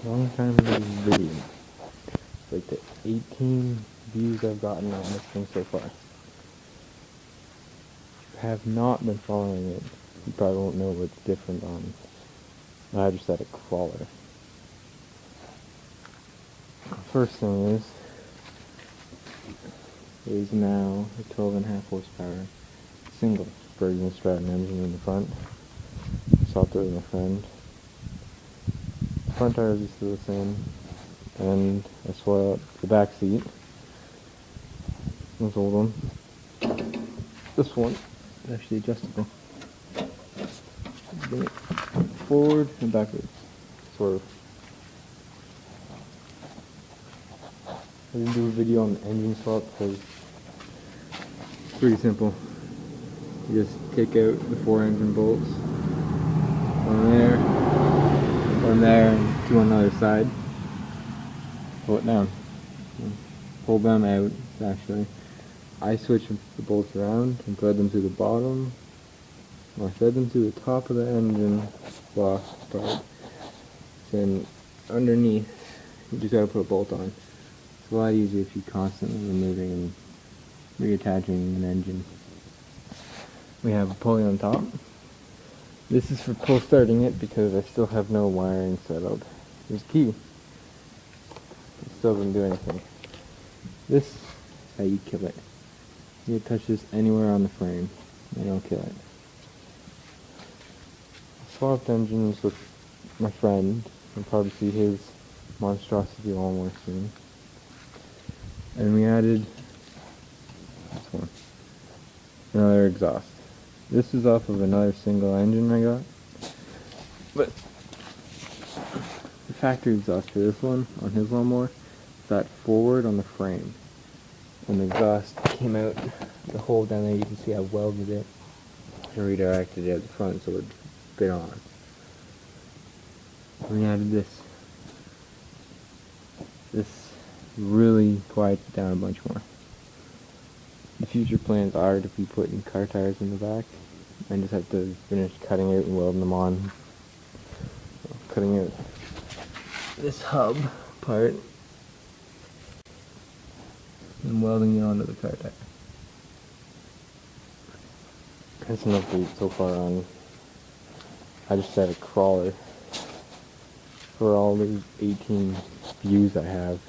long time video. Like the 18 views I've gotten on this thing so far. If you have not been following it, you probably won't know what's different on the hydrostatic crawler. First thing is now a 12.5 horsepower single Bergen Stratton engine in the front. Swapped it with my friend. The front tires are still the same, and I swapped the back seat. This old one. This one is actually adjustable. Bring it forward and backwards, sort of. I didn't do a video on the engine swap because it's pretty simple. You just take out the 4 engine bolts. One there, and 2 on the other side. Pull it down. Pull them out, actually. I switch the bolts around and thread them to the bottom. I thread them to the top of the engine block part. Then underneath, you just gotta put a bolt on. It's a lot easier if you're constantly removing and reattaching an engine. We have a pulley on top. This is for pull starting it because I still have no wiring set up. There's a key. It still doesn't do anything. This is how you kill it. You touch this anywhere on the frame, and it'll kill it. I swapped engines with my friend. You'll probably see his monstrosity lawnmower soon. And we added this one. Another exhaust. This is off of another single engine I got. But the factory exhaust for this one, on his lawnmower, sat forward on the frame. And the exhaust came out the hole down there. You can see I welded it and redirected it at the front so it would fit on. We added this. This really quiets it down a bunch more. The future plans are to be putting car tires in the back. I just have to finish cutting out and welding them on. Cutting out this hub part and welding it onto the car tire. That's an update so far on hydrostatic crawler for all these 18 views I have.